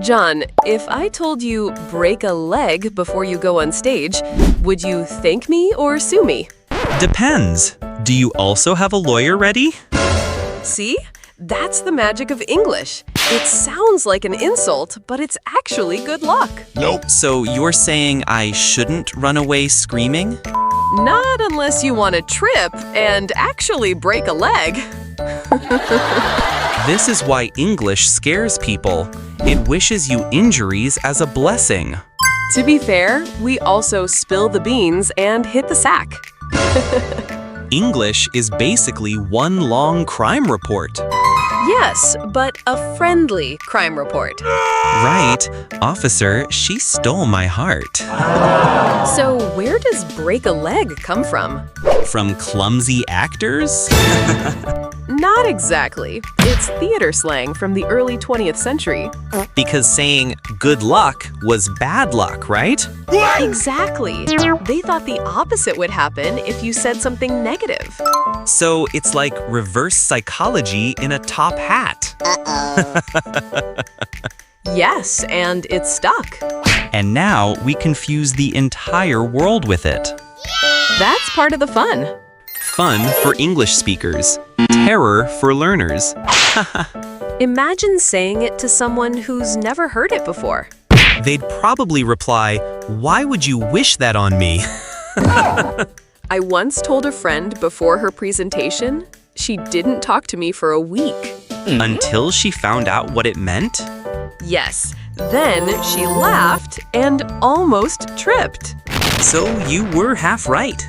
John, if I told you break a leg before you go on stage, would you thank me or sue me? Depends. Do you also have a lawyer ready? See? That's the magic of English. It sounds like an insult, but it's actually good luck. Nope. So you're saying I shouldn't run away screaming? Not unless you want to trip and actually break a leg. This is why English scares people. It wishes you injuries as a blessing. To be fair, we also spill the beans and hit the sack. English is basically one long crime report. Yes, but a friendly crime report. Right. Officer, she stole my heart. So where does break a leg come from? From clumsy actors? Not exactly. It's theater slang from the early 20th century. Because saying good luck was bad luck, right? Exactly. They thought the opposite would happen if you said something negative. So it's like reverse psychology in a top hat. Yes, and it's stuck. And now we confuse the entire world with it. That's part of the fun. Fun for English speakers. Terror for learners. Imagine saying it to someone who's never heard it before. They'd probably reply, "Why would you wish that on me?" I once told a friend before her presentation, she didn't talk to me for a week. Until she found out what it meant? Yes, then she laughed and almost tripped. So you were half right.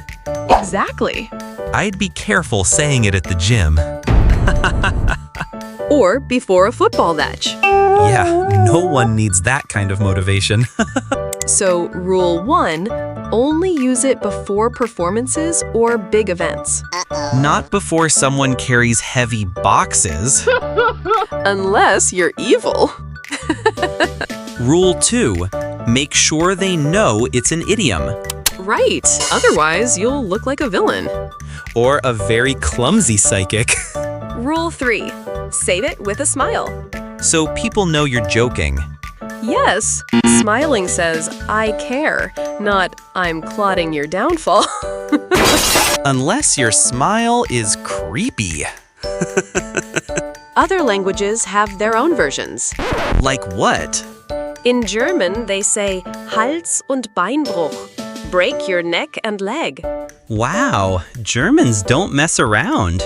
Exactly. I'd be careful saying it at the gym. Or before a football match. Yeah, no one needs that kind of motivation. So, rule 1, only use it before performances or big events. Not before someone carries heavy boxes. Unless you're evil. Rule 2, make sure they know it's an idiom. Right, otherwise you'll look like a villain. Or a very clumsy psychic. Rule 3, say it with a smile. So people know you're joking. Yes, smiling says, I care, not I'm plotting your downfall. Unless your smile is creepy. Other languages have their own versions. Like what? In German, they say Hals- und Beinbruch, break your neck and leg. Wow, Germans don't mess around.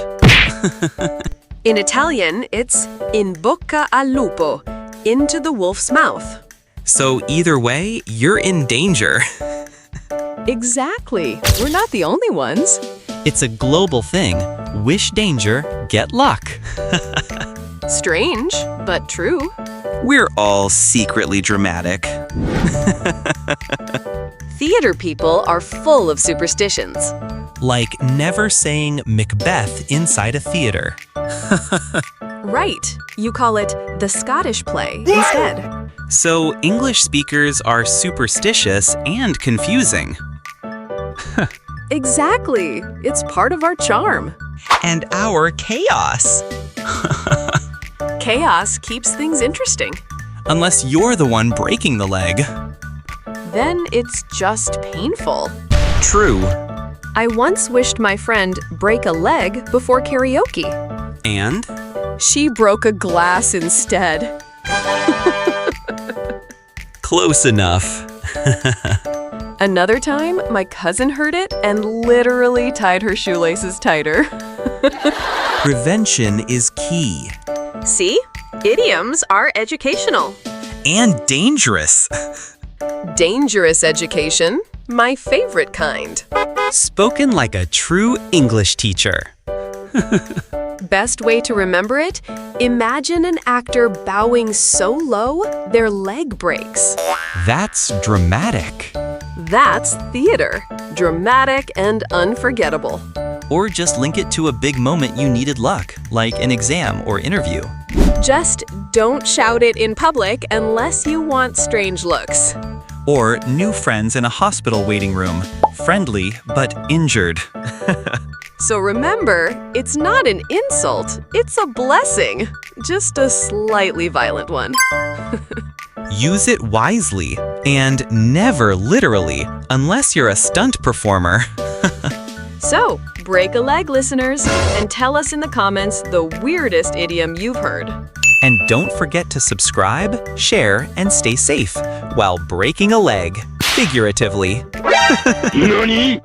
In Italian, it's in bocca al lupo, into the wolf's mouth. So either way, you're in danger. Exactly. We're not the only ones. It's a global thing. Wish danger, get luck. Strange, but true. We're all secretly dramatic. Theater people are full of superstitions. Like never saying Macbeth inside a theater. Right. You call it the Scottish play instead. So English speakers are superstitious and confusing. Exactly. It's part of our charm. And our chaos. Chaos keeps things interesting. Unless you're the one breaking the leg. Then it's just painful. True. I once wished my friend break a leg before karaoke. And? She broke a glass instead. Close enough. Another time, my cousin heard it and literally tied her shoelaces tighter. Prevention is key. See? Idioms are educational. And dangerous. Dangerous education, my favorite kind. Spoken like a true English teacher. Best way to remember it? Imagine an actor bowing so low, their leg breaks. That's dramatic. That's theater. Dramatic and unforgettable. Or just link it to a big moment you needed luck, like an exam or interview. Just don't shout it in public unless you want strange looks. Or new friends in a hospital waiting room. Friendly, but injured. So remember, it's not an insult, it's a blessing. Just a slightly violent one. Use it wisely, and never literally, unless you're a stunt performer. So, break a leg, listeners, and tell us in the comments the weirdest idiom you've heard. And don't forget to subscribe, share, and stay safe while breaking a leg, figuratively. 何